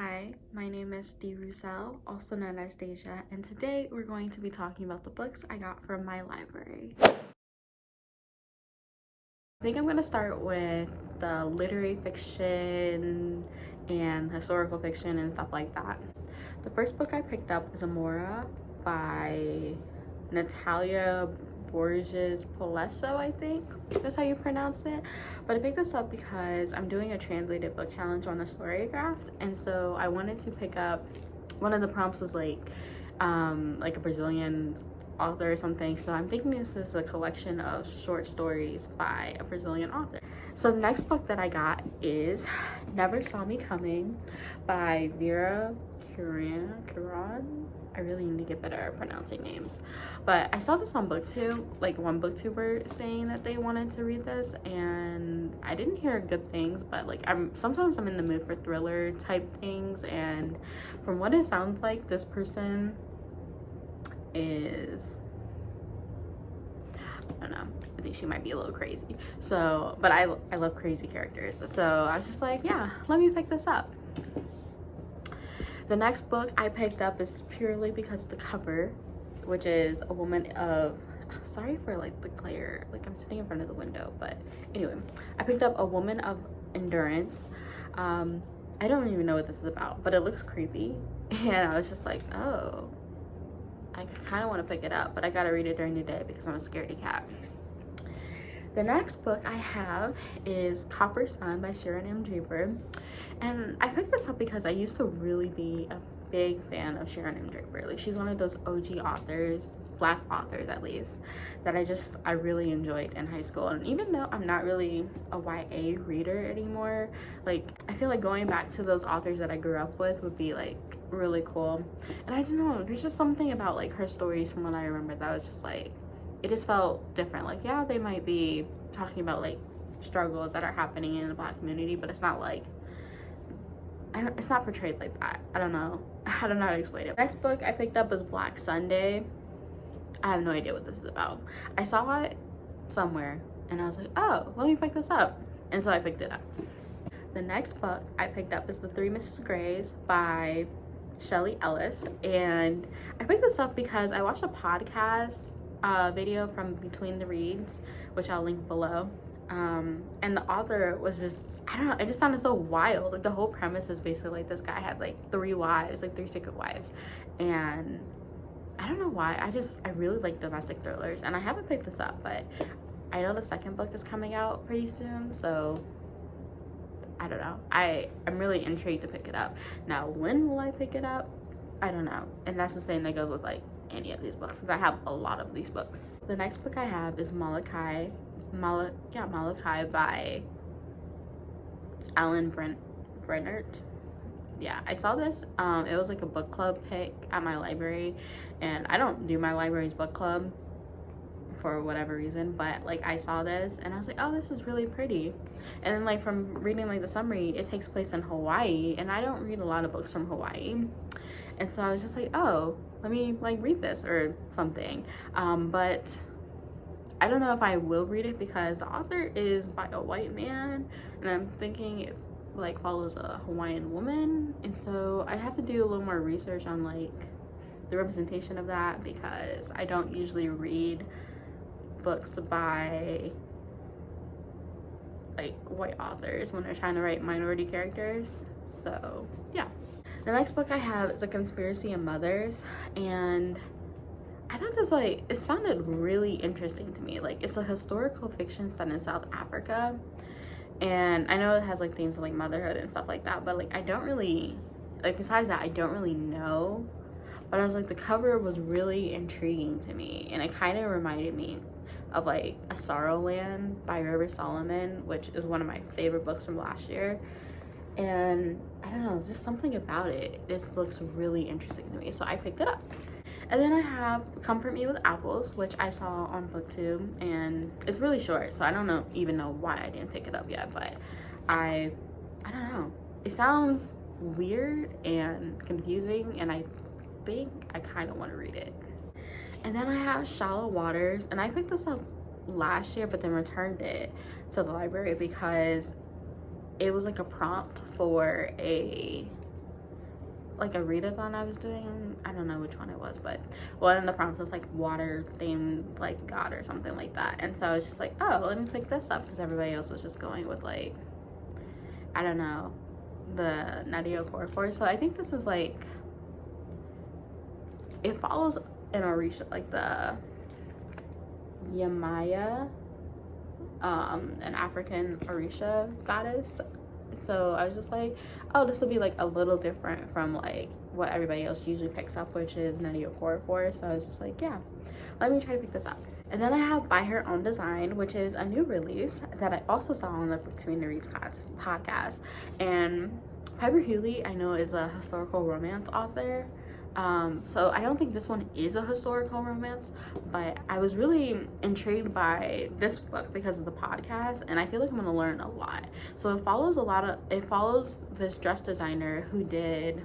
Hi, my name is Dee Roussel, also known as Deja, and today we're going to be talking about the books I got from my library. I think I'm going to start with the literary fiction and historical fiction and stuff like that. The first book I picked up is Amora by Natalia Borges Polesso, I think that's how you pronounce it. But I picked this up because I'm doing a translated book challenge on the Storycraft, and so I wanted to pick up, one of the prompts was like a Brazilian author or something, so I'm thinking this is a collection of short stories by a Brazilian author. So the next book that I got is Never Saw Me Coming by Vera. Karan. I really need to get better at pronouncing names, but I saw this on BookTube, like one booktuber saying that they wanted to read this, and I didn't hear good things, but like sometimes I'm in the mood for thriller type things, and from what it sounds like, this person is, I don't know, I think she might be a little crazy. So, but I love crazy characters, so I was just like, yeah, let me pick this up. The next book I picked up is purely because of the cover, which is A Woman of, sorry for like the glare, like I'm sitting in front of the window, but anyway, I picked up A Woman of Endurance. I don't even know what this is about, but it looks creepy, and I was just like, oh, I kind of want to pick it up, but I gotta read it during the day because I'm a scaredy cat. The next book I have is Copper Sun by Sharon Draper, and I picked this up because I used to really be a big fan of Sharon Draper. Like, she's one of those OG authors, Black authors at least, that I really enjoyed in high school. And even though I'm not really a YA reader anymore, like, I feel like going back to those authors that I grew up with would be like really cool. And I don't know, there's just something about like her stories from what I remember that was just like, it just felt different. Like, yeah, they might be talking about like struggles that are happening in the Black community, but it's not like, it's not portrayed like that. I don't know how to explain it. Next book I picked up is Black Sunday. I have no idea what this is about. I saw it somewhere and I was like, oh, let me pick this up, and so I picked it up. The next book I picked up is The Three Mrs. Greys by Shelly Ellis, and I picked this up because I watched a podcast video from Between the Reads, which I'll link below, and the author was just, I don't know, it just sounded so wild. Like, the whole premise is basically like this guy had like 3 wives, like 3 secret wives, and I don't know why, I really like domestic thrillers, and I haven't picked this up, but I know the second book is coming out pretty soon, so I don't know, I'm really intrigued to pick it up. Now, when will I pick it up? I don't know, and that's the same that goes with like any of these books, because I have a lot of these books. The next book I have is Malachi by Alan Brennert. Yeah, I saw this, it was like a book club pick at my library, and I don't do my library's book club for whatever reason, but like I saw this and I was like, oh, this is really pretty. And then like from reading like the summary, it takes place in Hawaii, and I don't read a lot of books from Hawaii, and so I was just like, oh, let me like read this or something. But I don't know if I will read it because the author is by a white man, and I'm thinking it like follows a Hawaiian woman, and so I have to do a little more research on like the representation of that, because I don't usually read books by like white authors when they're trying to write minority characters. So yeah. The next book I have is A Conspiracy in Mothers, and I thought this, like, it sounded really interesting to me. Like, it's a historical fiction set in South Africa, and I know it has like themes of like motherhood and stuff like that, but like I don't really, like, besides that, I don't really know. But I was like, the cover was really intriguing to me, and it kind of reminded me of like A Sorrowland by River Solomon, which is one of my favorite books from last year. And I don't know, just something about it, this looks really interesting to me, so I picked it up. And then I have Comfort Me with Apples, which I saw on BookTube, and it's really short, so I don't even know why I didn't pick it up yet, but I don't know, it sounds weird and confusing, and I think I kind of want to read it. And then I have Shallow Waters, and I picked this up last year but then returned it to the library because it was like a prompt for a like a readathon I was doing. I don't know which one it was, but one of the prompts was like water themed, like god or something like that. And so I was just like, oh, let me pick this up, because everybody else was just going with like, I don't know, the Natalia core. So I think this is like, it follows an Orisha, like the Yamaya, an African Orisha goddess. So I was just like, oh, this will be like a little different from like what everybody else usually picks up, which is Natalia core. So I was just like, yeah, let me try to pick this up. And then I have By Her Own Design, which is a new release that I also saw on the Between the Reads podcast. And Piper Hewley, I know, is a historical romance author. So I don't think this one is a historical romance, but I was really intrigued by this book because of the podcast, and I feel like I'm gonna learn a lot. So it follows this dress designer who did,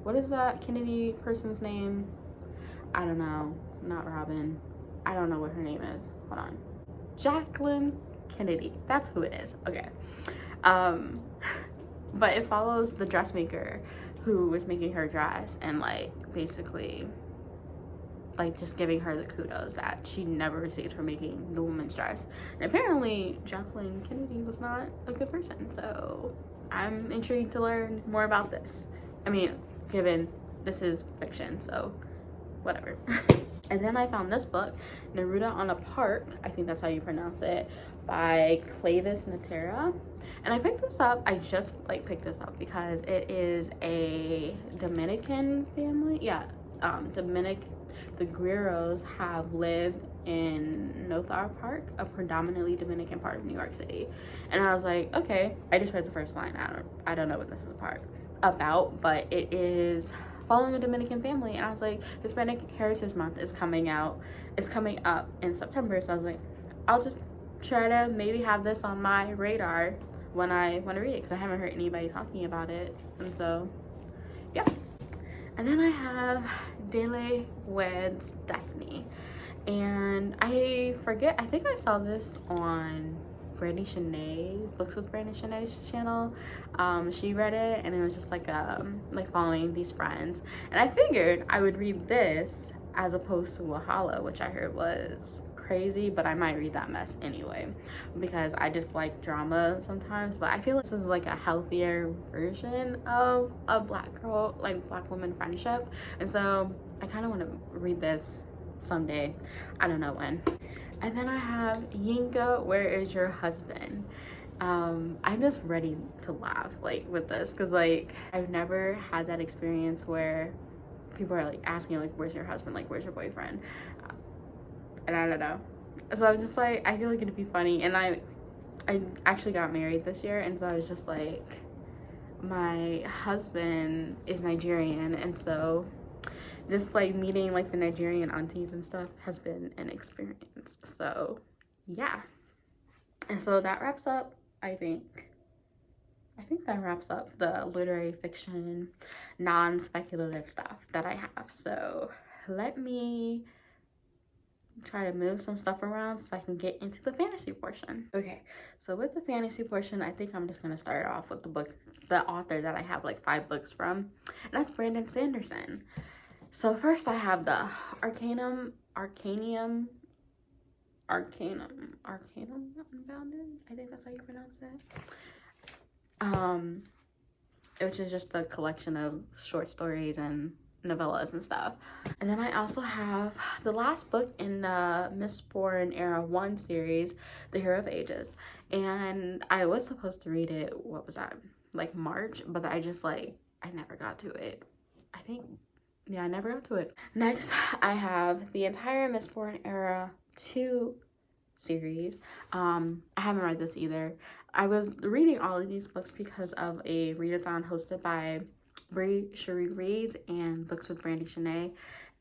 what is that Kennedy person's name? I don't know, not Robin. I don't know what her name is. Hold on. Jacqueline Kennedy. That's who it is. Okay. But it follows the dressmaker who was making her dress and like basically like just giving her the kudos that she never received for making the woman's dress. And apparently Jacqueline Kennedy was not a good person. So I'm intrigued to learn more about this. I mean, given this is fiction, so whatever. And then I found this book, Neruda on a Park, I think that's how you pronounce it, by Clavis Natera. And I picked this up, I just like picked this up because it is a Dominican family. Yeah, the Guerreros have lived in Nighthawk Park, a predominantly Dominican part of New York City. And I was like, okay, I just read the first line. I don't know what this is about, but it is following a Dominican family. And I was like, Hispanic Heritage Month is coming up in September. So I was like, I'll just try to maybe have this on my radar when I want to read it, because I haven't heard anybody talking about it. And so yeah. And then I have Dele Weds Destiny, and I think I saw this on Brandy Shanae, Books with Brandy Shanae's channel. She read it, and it was just like following these friends, and I figured I would read this as opposed to Wahala, which I heard was crazy, but I might read that mess anyway because I just like drama sometimes. But I feel like this is like a healthier version of a black woman friendship, and so I kind of want to read this someday. I don't know when. And then I have Yinka, Where Is Your Husband? I'm just ready to laugh like with this, because like I've never had that experience where people are like asking like, where's your husband, like where's your boyfriend, and I don't know. So I'm just like, I feel like it'd be funny. And I actually got married this year, and so I was just like, my husband is Nigerian, and so just like meeting like the Nigerian aunties and stuff has been an experience. So yeah. And so that wraps up, I think that wraps up the literary fiction non-speculative stuff that I have. So let me try to move some stuff around so I can get into the fantasy portion. Okay, so with the fantasy portion, I think I'm just gonna start off with the author that I have like 5 books from, and that's Brandon Sanderson. So first I have the Arcanum Unbounded, I think that's how you pronounce it. Which is just a collection of short stories and novellas and stuff. And then I also have the last book in the Mistborn Era 1 series, The Hero of Ages. And I was supposed to read it, what was that, like March, but I never got to it. I never got to it. Next, I have the entire Mistborn Era 2 series. I haven't read this either. I was reading all of these books because of a readathon hosted by Bree Cherie Reads and Books with Brandy Shanae,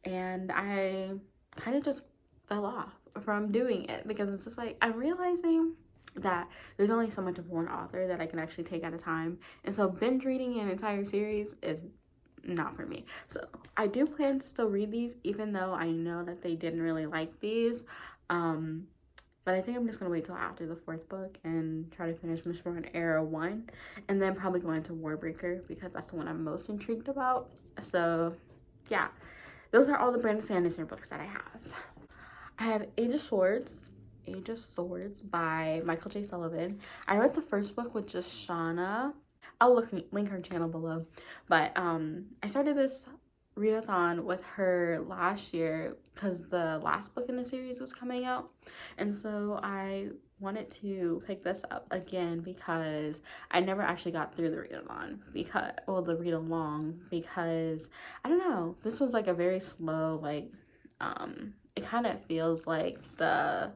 and I kind of just fell off from doing it because it's just like I'm realizing that there's only so much of one author that I can actually take at a time, and so binge reading an entire series is not for me. So I do plan to still read these, even though I know that they didn't really like these. But I think I'm just gonna wait till after the 4th book and try to finish Mistborn Era 1, and then probably go into Warbreaker because that's the one I'm most intrigued about. So yeah, those are all the Brandon Sanderson books that I have. I have Age of Swords by Michael J. Sullivan. I read the first book with just Shauna. I'll link her channel below. But I started this readathon with her last year because the last book in the series was coming out, and so I wanted to pick this up again because I never actually got through the readathon the read along, because I don't know, this was like a very slow, like it kind of feels like the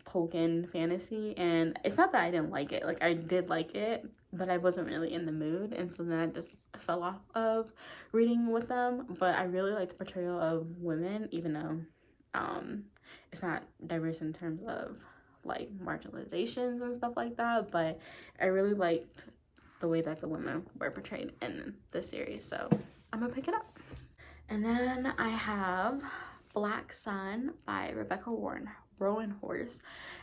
Tolkien fantasy, and it's not that I didn't like it, like I did like it, but I wasn't really in the mood, and so then I just fell off of reading with them. But I really like the portrayal of women, even though it's not diverse in terms of like marginalizations and stuff like that, but I really liked the way that the women were portrayed in the series, so I'm gonna pick it up. And then I have Black Sun by Rebecca Rowanhorse,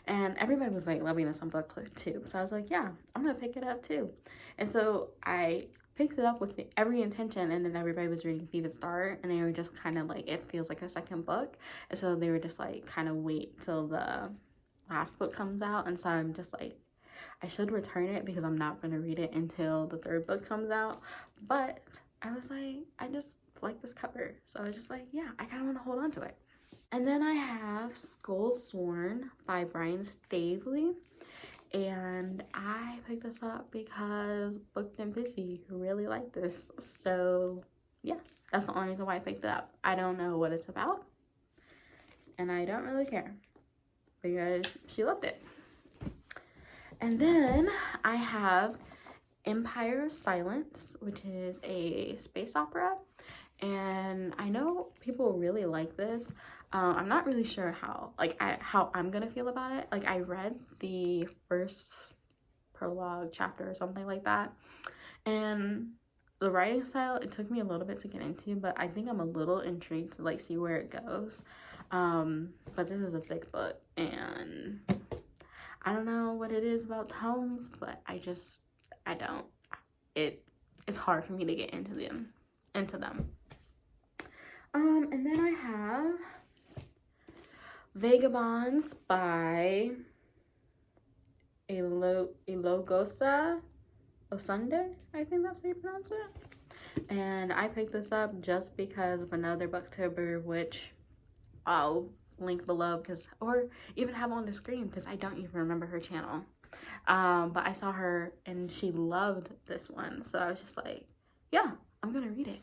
and everybody was like loving this on book club too, so I was like, yeah, I'm gonna pick it up too. And so I picked it up with every intention, and then everybody was reading Fevered Star, and they were just kind of like, it feels like a second book, and so they were just like, kind of wait till the last book comes out. And so I'm just like, I should return it because I'm not gonna read it until the 3rd book comes out. But I was like, I just like this cover, so I was just like, yeah, I kind of want to hold on to it. And then I have Skull Sworn by Brian Stavely, and I picked this up because Booked and Busy really liked this, so yeah, that's the only reason why I picked it up. I don't know what it's about, and I don't really care because she loved it. And then I have Empire of Silence, which is a space opera, and I know people really like this. I'm not really sure how I'm gonna feel about it. Like, I read the first prologue chapter or something like that, and the writing style, it took me a little bit to get into, but I think I'm a little intrigued to like see where it goes. But this is a thick book, and I don't know what it is about tomes, but it's hard for me to get into them. And then I have Vagabonds by Ilogosa Osunde, I think that's how you pronounce it. And I picked this up just because of another booktuber, which I'll link below, or even have on the screen, because I don't even remember her channel. But I saw her and she loved this one, so I was just like, yeah, I'm gonna read it.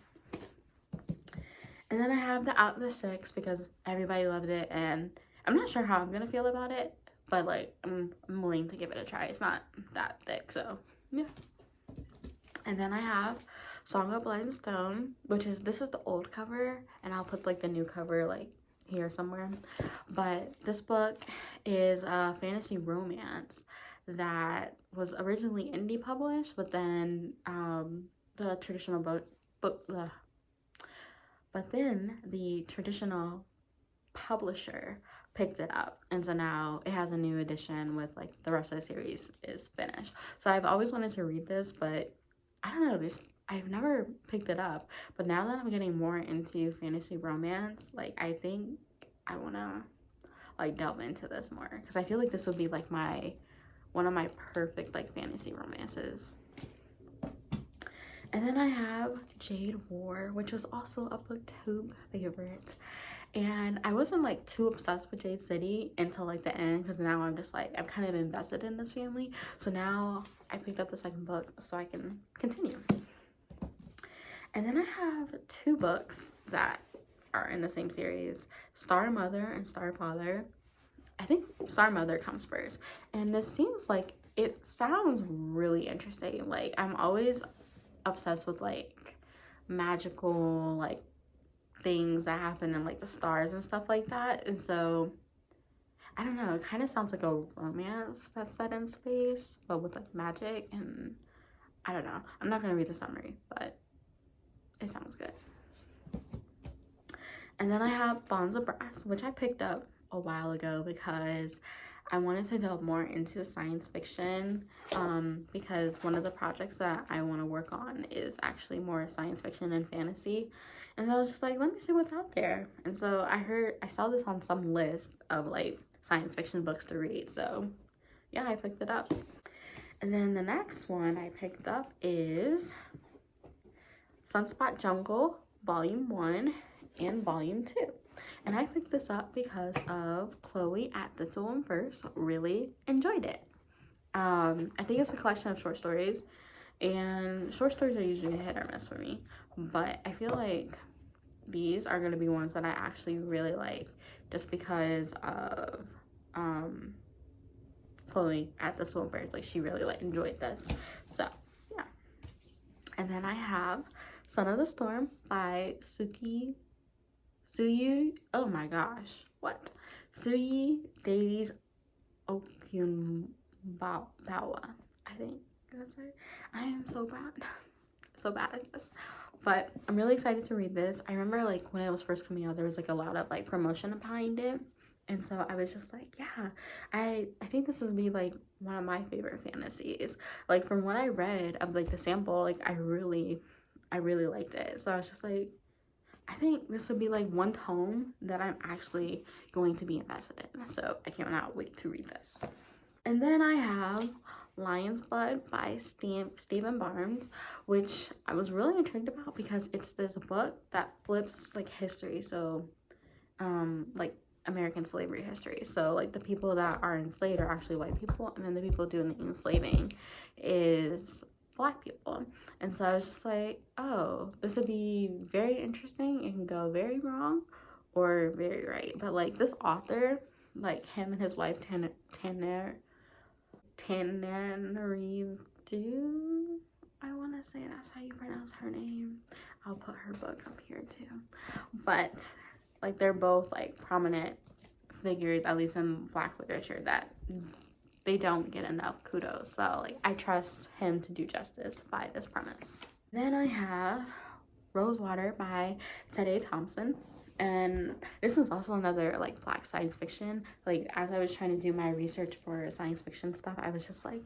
And then I have the Out the Six because everybody loved it, and I'm not sure how I'm gonna feel about it, but like I'm willing to give it a try. It's not that thick, so yeah. And then I have Song of Blood and Stone, this is the old cover, and I'll put like the new cover like here somewhere. But this book is a fantasy romance that was originally indie published, but then the traditional publisher picked it up, and so now it has a new edition with like the rest of the series is finished. So I've always wanted to read this, but I don't know, I've never picked it up. But now that I'm getting more into fantasy romance, like I think I want to like delve into this more, because I feel like this would be like one of my perfect like fantasy romances. And then I have Jade War, which was also a booktube favorite, and I wasn't like too obsessed with Jade City until like the end, because now I'm just like, I'm kind of invested in this family, so now I picked up the 2nd book so I can continue. And then I have 2 books that are in the same series, Star Mother and Star Father. I think Star Mother comes first, and this seems like, it sounds really interesting. Like, I'm always obsessed with like magical like things that happen in like the stars and stuff like that, and so I don't know, it kind of sounds like a romance that's set in space but with like magic, and I don't know, I'm not gonna read the summary, but it sounds good. And then I have Bonds of Brass, which I picked up a while ago because I wanted to delve more into science fiction, because one of the projects that I want to work on is actually more science fiction and fantasy. And so I was just like, let me see what's out there. And so I saw this on some list of like science fiction books to read. So yeah, I picked it up. And then the next one I picked up is Sunspot Jungle, Volume 1 and Volume 2. And I picked this up because of Chloe at Thistle and First really enjoyed it. I think it's a collection of short stories, and short stories are usually a hit or miss for me, but I feel like these are going to be ones that I actually really like just because of Chloe at Thistle and First. Like, she really like enjoyed this. So yeah. And then I have Son of the Storm by Suyu, oh my gosh, what? Suyi Davies Okunbawa, I think that's it. I am so bad at this, but I'm really excited to read this. I remember like when it was first coming out, there was like a lot of like promotion behind it, and so I was just like, yeah, I think this would be like one of my favorite fantasies. Like, from what I read of like the sample, like I really liked it. So I was just like, I think this would be like one tome that I'm actually going to be invested in. So I cannot wait to read this. And then I have Lion's Blood by Stephen Barnes, which I was really intrigued about because it's this book that flips like history. So like American slavery history. So like the people that are enslaved are actually white people, and then the people doing the enslaving is Black people. And so I was just like, oh, this would be very interesting. It can go very wrong or very right. But like this author, like him and his wife Tananarive, I want to say that's how you pronounce her name. I'll put her book up here too. But like they're both like prominent figures, at least in Black literature, that they don't get enough kudos. So like I trust him to do justice by this premise. Then I have Rosewater by Ted Thompson, and this is also another like Black science fiction. Like, as I was trying to do my research for science fiction stuff, I was just like,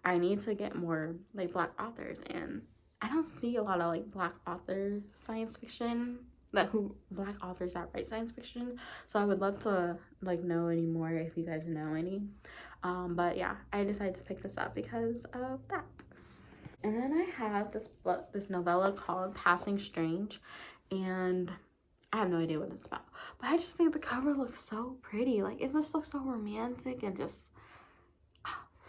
I need to get more like Black authors, and I don't see a lot of like Black author science fiction, Black authors that write science fiction. So I would love to like know any more if you guys know any. But yeah, I decided to pick this up because of that. And then I have this novella called Passing Strange, and I have no idea what it's about, but I just think the cover looks so pretty. Like, it just looks so romantic and just,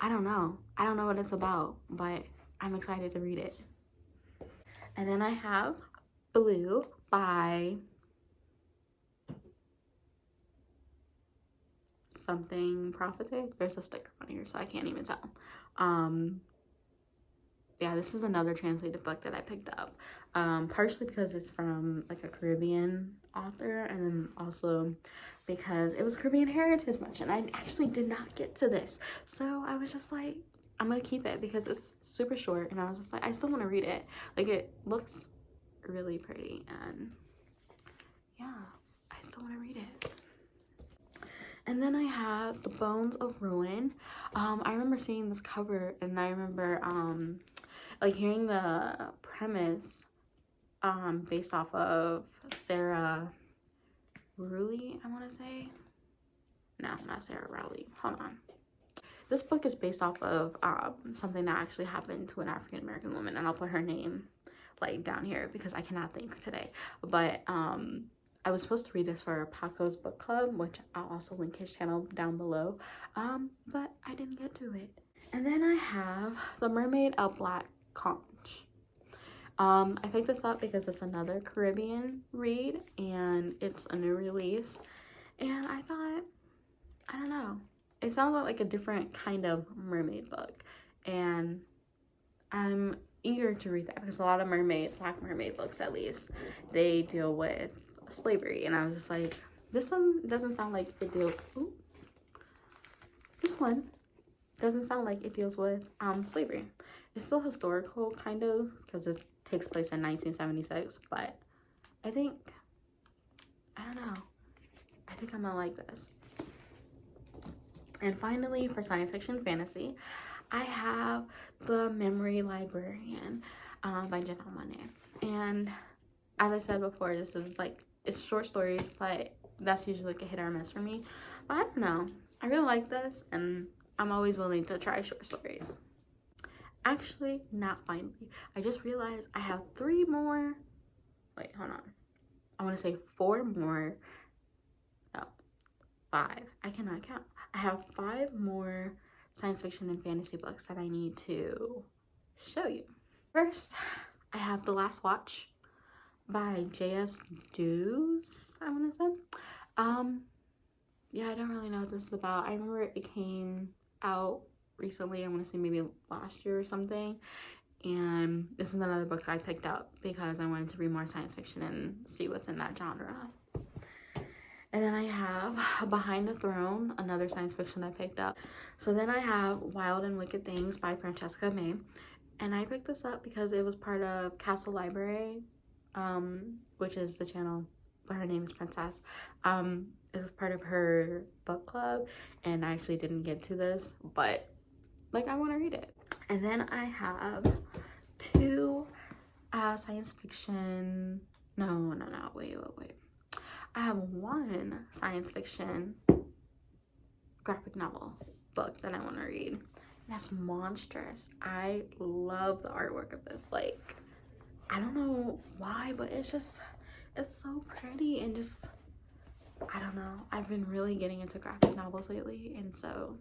I don't know what it's about, but I'm excited to read it. And then I have Blue by something Prophetic. There's a sticker on here, so I can't even tell. Yeah, this is another translated book that I picked up, partially because it's from like a Caribbean author, and then also because it was Caribbean Heritage Month, and I actually did not get to this, so I was just like, I'm gonna keep it because it's super short, and I was just like, I still want to read it. Like, it looks really pretty, and yeah, I still want to read it. And then I have The Bones of Ruin. I remember seeing this cover, and I remember like hearing the premise based off of Sarah Rowley, I want to say. No, not Sarah Rowley. Hold on. This book is based off of something that actually happened to an African American woman, and I'll put her name like down here because I cannot think today. But I was supposed to read this for Paco's book club, which I'll also link his channel down below, but I didn't get to it. And then I have The Mermaid of Black Conch. I picked this up because it's another Caribbean read, and it's a new release, and I thought, I don't know, it sounds like a different kind of mermaid book, and I'm eager to read that because a lot of Black mermaid books, at least, they deal with slavery, and I was just like, this one doesn't sound like it deals, this one doesn't sound like it deals with slavery. It's still historical, kind of, because it takes place in 1976, but I don't know, I think I'm gonna like this. And finally, for science fiction fantasy, I have The Memory Librarian by Janelle Monáe. And as I said before, this is like, it's short stories, but that's usually like a hit or miss for me. But I don't know. I really like this, and I'm always willing to try short stories. Actually, not finally. I just realized I have 3 more. Wait, hold on. I want to say 4 more. No, 5. I cannot count. I have 5 more science fiction and fantasy books that I need to show you. First, I have The Last Watch by J.S. Dews, I want to say. Yeah, I don't really know what this is about. I remember it came out recently. I want to say maybe last year or something. And this is another book I picked up because I wanted to read more science fiction and see what's in that genre. And then I have Behind the Throne, another science fiction I picked up. So then I have Wild and Wicked Things by Francesca May. And I picked this up because it was part of Castle Library, which is the channel, but her name is Princess. It was part of her book club, and I actually didn't get to this, but like I want to read it. And then I have 2 science fiction. No, wait. I have 1 science fiction graphic novel book that I want to read. And that's monstrous. I love the artwork of this. Like, I don't know why, but it's so pretty, and just, I don't know. I've been really getting into graphic novels lately, and so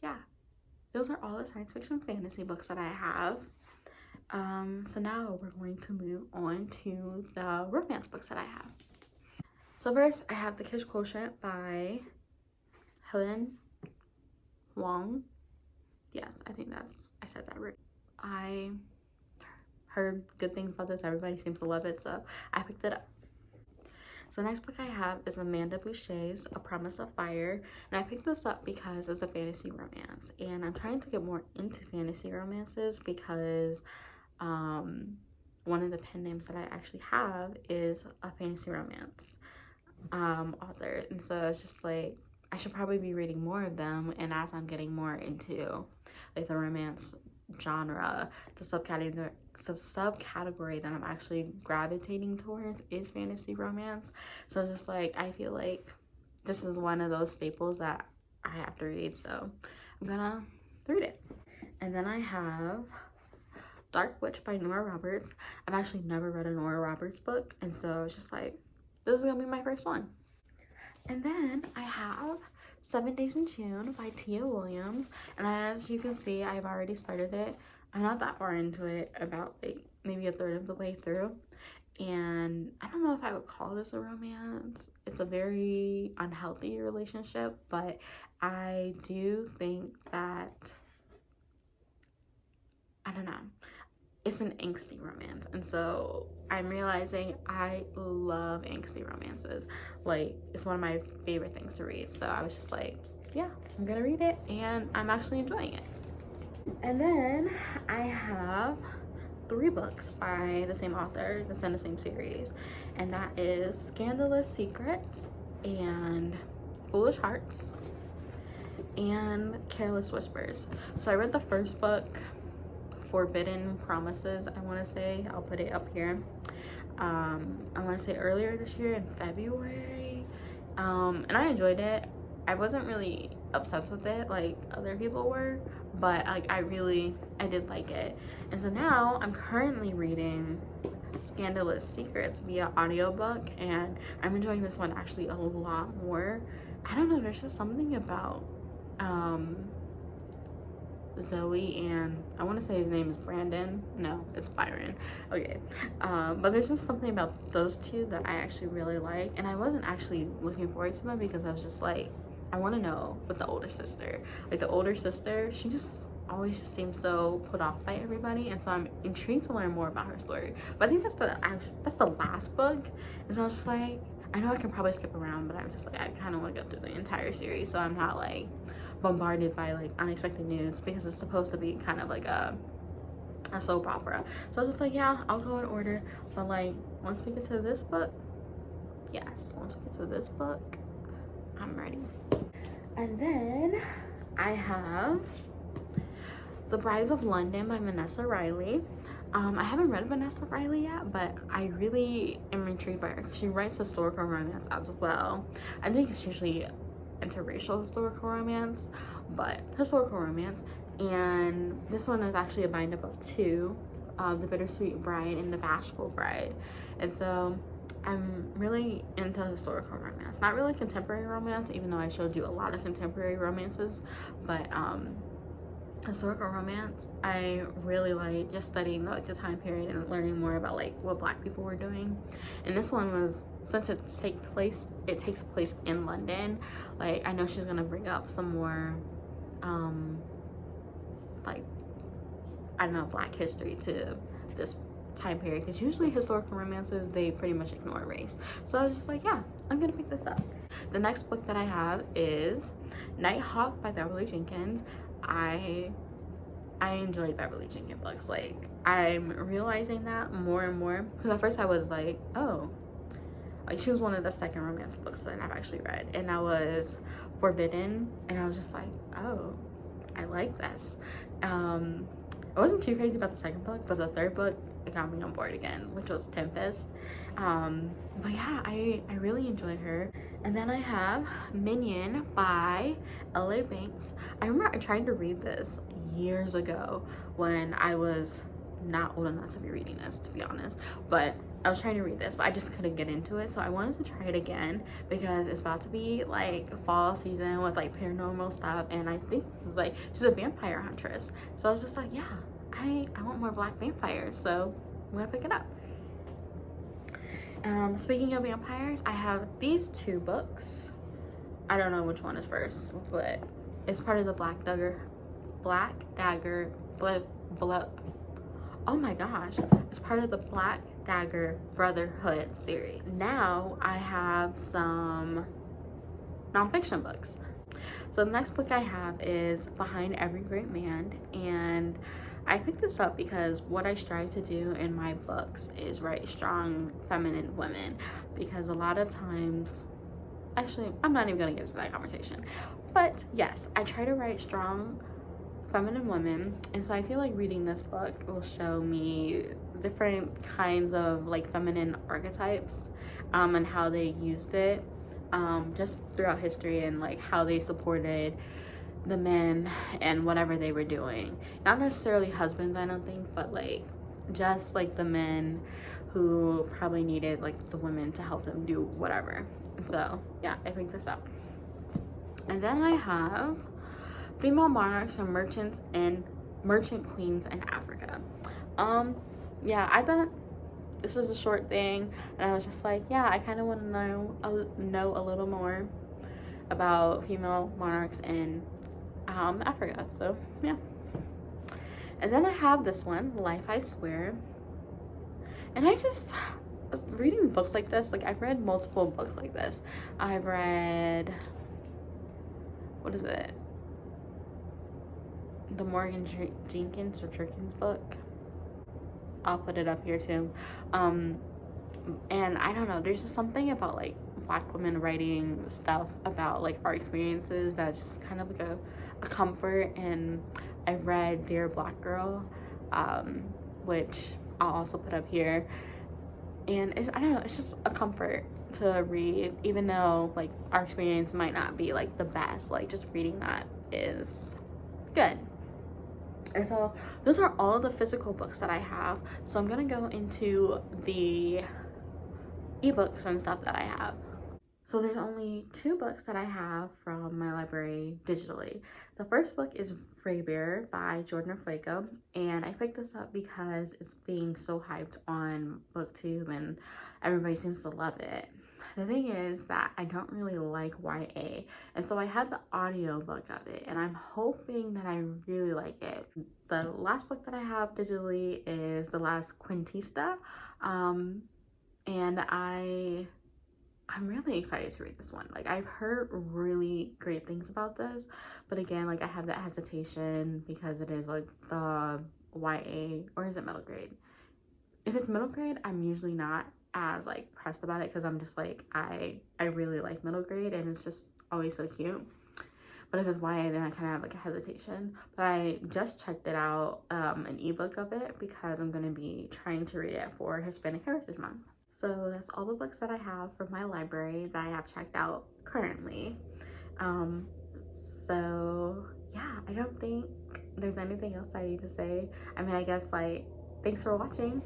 yeah, those are all the science fiction fantasy books that I have. So now we're going to move on to the romance books that I have. So first, I have The Kiss Quotient by Helen, Wong. Yes, I think I said that right. I heard good things about this. Everybody seems to love it, so I picked it up. So the next book I have is Amanda Boucher's A Promise of Fire, and I picked this up because it's a fantasy romance, and I'm trying to get more into fantasy romances because one of the pen names that I actually have is a fantasy romance author, and so it's just like I should probably be reading more of them. And as I'm getting more into like the romance genre, the subcategory that I'm actually gravitating towards is fantasy romance. So it's just like I feel like this is one of those staples that I have to read, so I'm gonna read it. And then I have Dark Witch by Nora Roberts. I've actually never read a Nora Roberts book, and so it's just like this is gonna be my first one. And then I have 7 Days in June by Tia Williams, and as you can see, I've already started it. I'm not that far into it, about like maybe a third of the way through, and I don't know if I would call this a romance. It's a very unhealthy relationship, but I do think that, I don't know, it's an angsty romance, and so I'm realizing I love angsty romances. Like, it's one of my favorite things to read, so I was just like, yeah, I'm gonna read it, and I'm actually enjoying it. And then I have 3 books by the same author that's in the same series, and that is Scandalous Secrets and Foolish Hearts and Careless Whispers. So I read the first book, Forbidden Promises, I want to say. I'll put it up here. I want to say earlier this year in February, and I enjoyed it. I wasn't really obsessed with it like other people were, but like I did like it. And so now I'm currently reading Scandalous Secrets via audiobook, and I'm enjoying this one actually a lot more. I don't know, there's just something about Zoe and I want to say his name is Brandon. No, it's Byron. Okay. But there's just something about those two that I actually really like, and I wasn't actually looking forward to them because I was just like, I want to know with the older sister. Like the older sister, she just always just seems so put off by everybody, and so I'm intrigued to learn more about her story. But I think that's the last book, and so I was just like, I know I can probably skip around, but I'm just like, I kind of want to go through the entire series, so I'm not like bombarded by like unexpected news, because it's supposed to be kind of like a soap opera. So I was just like, yeah, I'll go in order. But like once we get to this book, I'm ready. And then I have The Brides of London by Vanessa Riley. I haven't read Vanessa Riley yet, but I really am intrigued by her because she writes historical romance as well. I think it's usually interracial historical romance, but historical romance. And this one is actually a bind up of two, The Bittersweet Bride and The Bashful Bride. And so I'm really into historical romance, not really contemporary romance, even though I showed you a lot of contemporary romances, but historical romance I really like, just studying like the time period and learning more about like what Black people were doing. And this one was, since it takes place in London, like I know she's gonna bring up some more like, I don't know, Black history to this time period, because usually historical romances, they pretty much ignore race. So I was just like, yeah, I'm gonna pick this up. The next book that I have is Nighthawk by Beverly Jenkins. I enjoyed Beverly Jenkins books. Like, I'm realizing that more and more, because at first I was like, oh, like she was one of the second romance books that I've actually read, and that was Forbidden, and I was just like, oh, I like this. I wasn't too crazy about the second book, but the third book, it got me on board again, which was Tempest. But yeah, I really enjoy her. And then I have Minion by L.A. Banks. I remember I tried to read this years ago when I was not old enough to be reading this, to be honest, but I was trying to read this, but I just couldn't get into it. So I wanted to try it again because it's about to be like fall season with like paranormal stuff, and I think this is like, she's a vampire huntress. So I was just like, yeah, I want more Black vampires, so I'm gonna pick it up. Speaking of vampires, I have these two books. I don't know which one is first, but it's part of the Black Dagger, oh my gosh, it's part of the Black Dagger Brotherhood series. Now I have some nonfiction books. So the next book I have is Behind Every Great Man, and I picked this up because what I strive to do in my books is write strong feminine women, because a lot of times, actually I'm not even gonna get into that conversation, but yes, I try to write strong feminine women, and so I feel like reading this book will show me different kinds of like feminine archetypes and how they used it just throughout history, and like how they supported the men and whatever they were doing. Not necessarily husbands, I don't think, but like just like the men who probably needed like the women to help them do whatever. So yeah, I picked this up. And then I have Female Monarchs and Merchant Queens in Africa. Yeah, I thought this is a short thing, and I was just like, yeah, I kind of want to know a little more about female monarchs in Africa. So yeah. And then I have this one, Life I Swear, and I just was reading books like this. Like, I've read multiple books like this. I've read, what is it, the Morgan Jenkins or Jenkins book. I'll put it up here too. And I don't know, there's just something about like Black women writing stuff about like our experiences that's just kind of like a comfort. And I read Dear Black Girl, which I'll also put up here, and it's, I don't know, it's just a comfort to read, even though like our experience might not be like the best. Like, just reading that is good. And so those are all of the physical books that I have. So I'm gonna go into the ebooks and stuff that I have. So there's only two books that I have from my library digitally. The first book is Draper by Jordan Fuego, and I picked this up because it's being so hyped on BookTube and everybody seems to love it. The thing is that I don't really like YA, and so I had the audio book of it, and I'm hoping that I really like it. The last book that I have digitally is The Last Quintista, and I'm really excited to read this one. Like, I've heard really great things about this, but again, like, I have that hesitation because it is like the YA, or is it middle grade? If it's middle grade, I'm usually not as like pressed about it, because I'm just like, I really like middle grade and it's just always so cute. But if it's YA, then I kind of have like a hesitation. But I just checked it out, an ebook of it, because I'm going to be trying to read it for Hispanic Heritage Month. So that's all the books that I have from my library that I have checked out currently. So yeah, I don't think there's anything else I need to say. I mean, I guess like, thanks for watching.